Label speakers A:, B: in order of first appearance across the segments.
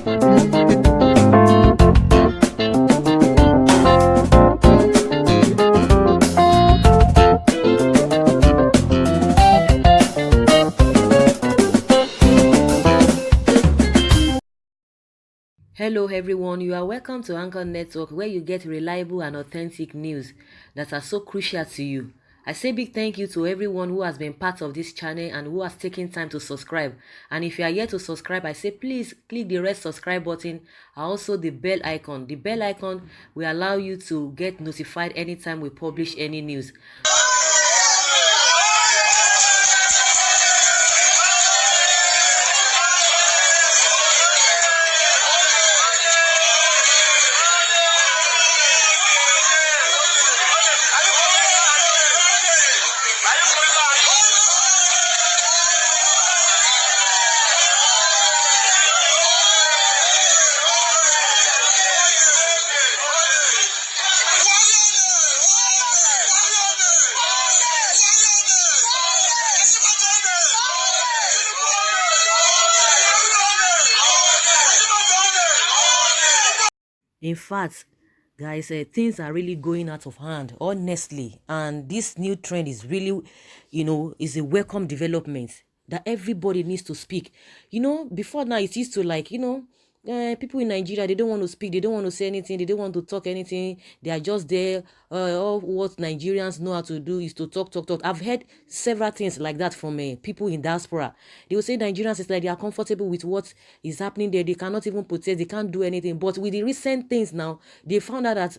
A: Hello, everyone. You are welcome to Anchor Network, where you get reliable and authentic news that are so crucial to you. I say big thank you to everyone who has been part of this channel and who has taken time to subscribe. And if you are yet to subscribe, I say please click the red subscribe button and also the bell icon. The bell icon will allow you to get notified anytime we publish any news. In fact, guys, things are really going out of hand, honestly. And this new trend is really, is a welcome development that everybody needs to speak. Before now, it used to like, people in Nigeria, they don't want to speak, they don't want to say anything, they don't want to talk anything. They are just there. All what Nigerians know how to do is to talk, talk, talk. I've heard several things like that from people in diaspora. They will say Nigerians is like they are comfortable with what is happening there. They cannot even protest, they can't do anything. But with the recent things now, they found out that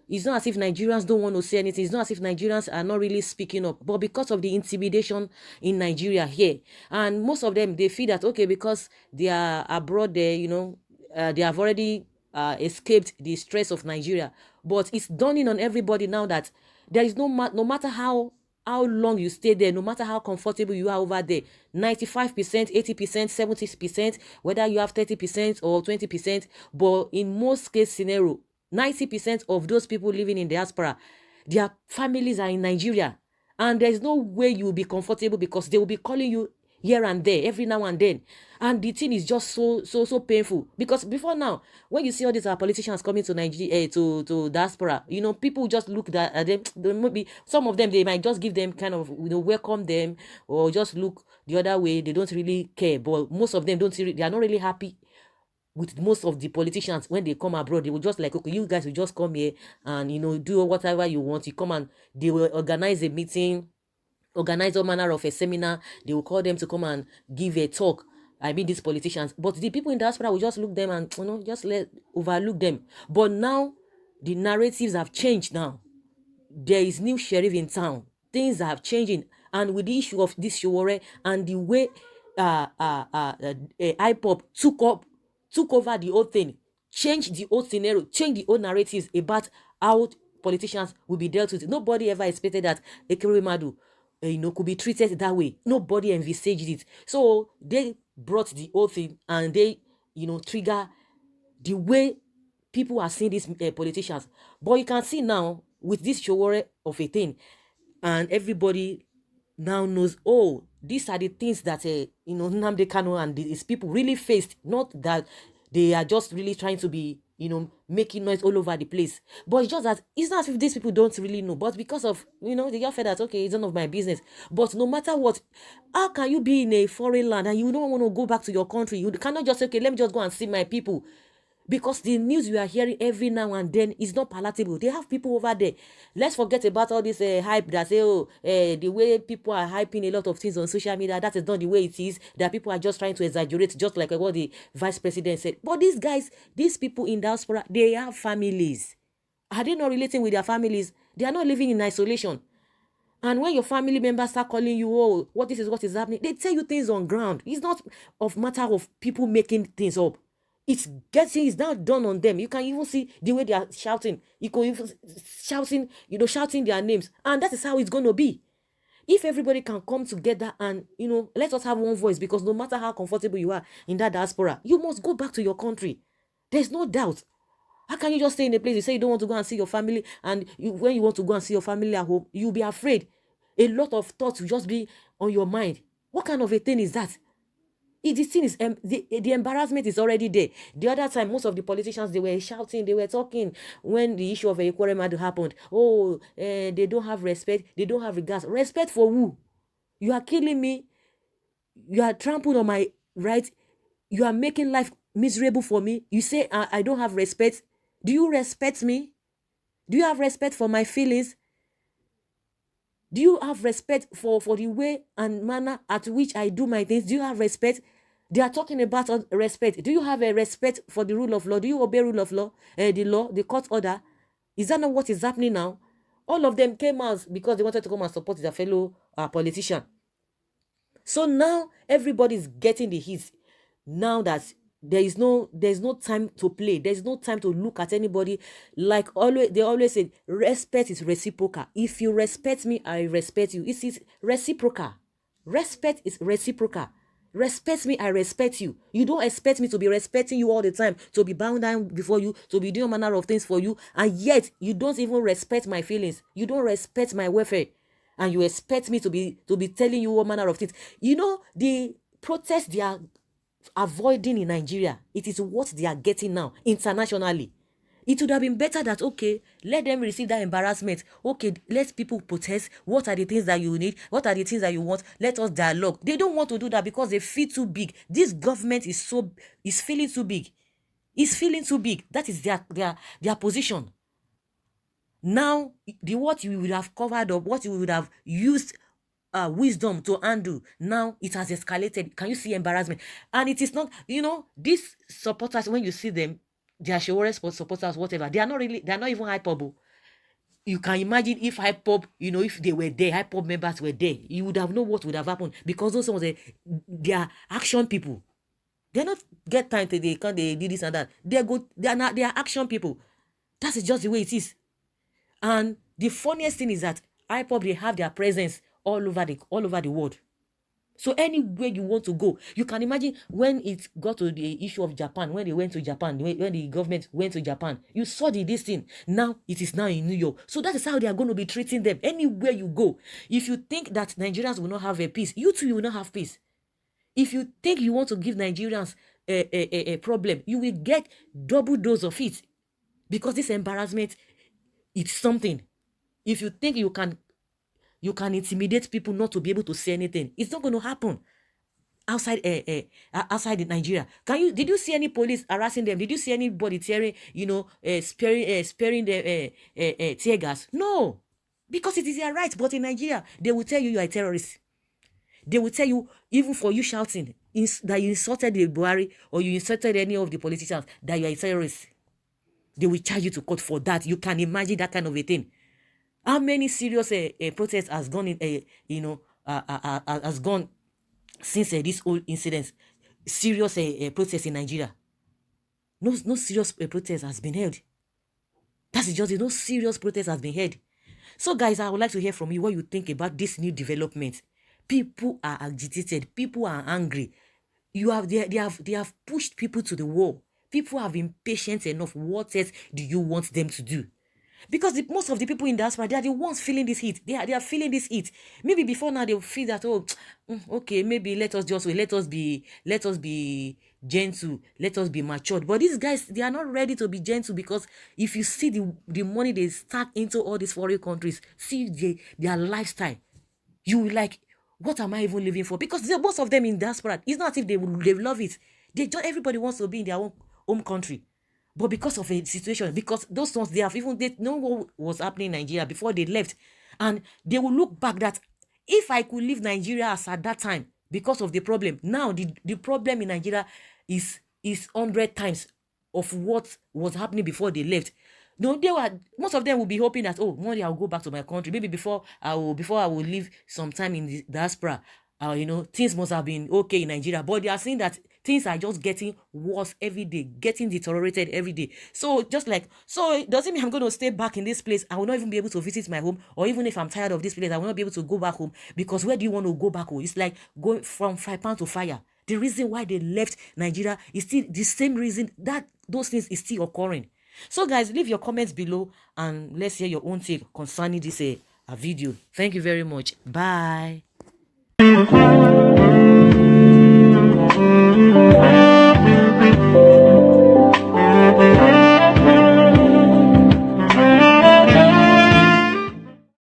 A: it's not as if Nigerians don't want to say anything. It's not as if Nigerians are not really speaking up. But because of the intimidation in Nigeria here, and most of them, they feel that, okay, because they are abroad there, they have already escaped the stress of Nigeria. But it's dawning on everybody now that there is no matter how long you stay there, no matter how comfortable you are over there, 95%, 80%, 70%, whether you have 30% or 20%, but in most case scenario, 90% of those people living in diaspora, their families are in Nigeria. And there's no way you will be comfortable because they will be calling you here and there, every now and then. And the thing is just so painful. Because before now, when you see all these politicians coming to Nigeria, to diaspora, people just look at them. Maybe some of them, they might just give them kind of, welcome them or just look the other way. They don't really care. But most of them they are not really happy with most of the politicians. When they come abroad, they will just like, okay, you guys will just come here and do whatever you want. You come and they will organize a meeting, organize all manner of a seminar. They will call them to come and give a talk. I mean, these politicians. But the people in diaspora will just look them and just overlook them. But now the narratives have changed. Now there is new sheriff in town. Things are changing, and with the issue of this Showore and the way IPOP took over the whole thing, changed the whole scenario, changed the whole narratives about how politicians will be dealt with. Nobody ever expected that Ekere Madu, could be treated that way. Nobody envisaged it. So they brought the whole thing and they, trigger the way people are seeing these politicians. But you can see now with this Showore of a thing, and everybody now knows, oh, these are the things that Nnamdi Kanu and his people really faced. Not that they are just really trying to be making noise all over the place, but it's just that it's not as if these people don't really know, but because of they get fed that, okay, it's none of my business. But no matter what, how can you be in a foreign land and you don't want to go back to your country? You cannot just say, okay, let me just go and see my people, because the news you are hearing every now and then is not palatable. They have people over there. Let's forget about all this hype that say, oh, the way people are hyping a lot of things on social media, that is not the way it is. That people are just trying to exaggerate, just like what the vice president said. But these guys, these people in diaspora, they have families. Are they not relating with their families? They are not living in isolation. And when your family members start calling you, oh, what is happening, they tell you things on ground. It's not of matter of people making things up. It's now done on them. You can even see the way they are shouting. You can even shouting their names. And that is how it's going to be. If everybody can come together and, let us have one voice, because no matter how comfortable you are in that diaspora, you must go back to your country. There's no doubt. How can you just stay in a place, you say you don't want to go and see your family, and when you want to go and see your family at home, you'll be afraid. A lot of thoughts will just be on your mind. What kind of a thing is that? The thing is, the embarrassment is already there. The other time, most of the politicians, they were shouting, they were talking when the issue of Ekweremadu happened. Oh, they don't have respect, they don't have regards. Respect for who? You are killing me. You are trampling on my rights. You are making life miserable for me. You say I don't have respect. Do you respect me? Do you have respect for my feelings? Do you have respect for the way and manner at which I do my things? Do you have respect? They are talking about respect. Do you have a respect for the rule of law? Do you obey rule of law? The law, the court order? Is that not what is happening now? All of them came out because they wanted to come and support their fellow politician. So now everybody is getting the hits. Now that there's no time to play, there's no time to look at anybody. Like always, they always say respect is reciprocal. If you respect me, I respect you. It is reciprocal. Respect is reciprocal. Respect me, I respect you. You don't expect me to be respecting you all the time, to be bound down before you, to be doing manner of things for you, and yet you don't even respect my feelings. You don't respect my welfare, and you expect me to be telling you all manner of things. You know, the protests they are avoiding in Nigeria, it is what they are getting now internationally. It would have been better that, okay, let them receive that embarrassment. Okay, let people protest. What are the things that you need? What are the things that you want? Let us dialogue. They don't want to do that because they feel too big. This government is feeling too big. It's feeling too big. That is their position. Now, what you would have covered up, what you would have used wisdom to undo, now it has escalated. Can you see embarrassment? And it is not, these supporters, when you see them, they are Sowore supporters, whatever, they are not even hyperbole. You can imagine if HIPOB, if they were there, HIPOB members were there, you would have known what would have happened, because those ones, they are action people. They not get time to they do this and that. They are action people. That's just the way it is. And the funniest thing is that HIPOB, they have their presence all over the world. So anywhere you want to go, you can imagine when it got to the issue of Japan, when they went to Japan, when the government went to Japan, you saw this thing. Now it is now in New York. So that is how they are going to be treating them anywhere you go. If you think that Nigerians will not have a peace, you too will not have peace. If you think you want to give Nigerians a problem, you will get double dose of it, because this embarrassment, it's something. If you think you can intimidate people not to be able to say anything, it's not going to happen outside Nigeria. Did you see any police harassing them? Did you see anybody tearing, sparing the tear gas? No, because it is their right. But in Nigeria, they will tell you are a terrorist. They will tell you, even for you shouting that you insulted the Buhari or you insulted any of the politicians, that you are a terrorist. They will charge you to court for that. You can imagine that kind of a thing. How many serious protests has gone in, has gone since this whole incident? Serious protests in Nigeria. No serious protest has been held. That's just it. No serious protest has been held. So, guys, I would like to hear from you what you think about this new development. People are agitated. People are angry. They have pushed people to the wall. People have been patient enough. What else do you want them to do? Because most of the people in diaspora, they are the ones feeling this heat. They are feeling this heat. Maybe before now they will feel that, okay, maybe let us just wait. Let us be gentle. Let us be matured. But these guys, they are not ready to be gentle, because if you see the money they stack into all these foreign countries, see their lifestyle, you will like, what am I even living for? Because most of them in diaspora, it's not as if they love it. Everybody wants to be in their own home country. But because of a situation, because those ones, they know what was happening in Nigeria before they left. And they will look back that, if I could leave Nigeria as at that time, because of the problem, now the problem in Nigeria is 100 times of what was happening before they left. No, most of them will be hoping that, one day I'll go back to my country. Maybe before I will live some time in the diaspora, things must have been okay in Nigeria. But they are saying that things are just getting worse every day, getting deteriorated every day. So it doesn't mean I'm going to stay back in this place. I will not even be able to visit my home. Or even if I'm tired of this place, I will not be able to go back home. Because where do you want to go back home? It's like going from fry pan to fire. The reason why they left Nigeria is still the same reason that those things is still occurring. So, guys, leave your comments below and let's hear your own take concerning this video. Thank you very much. Bye.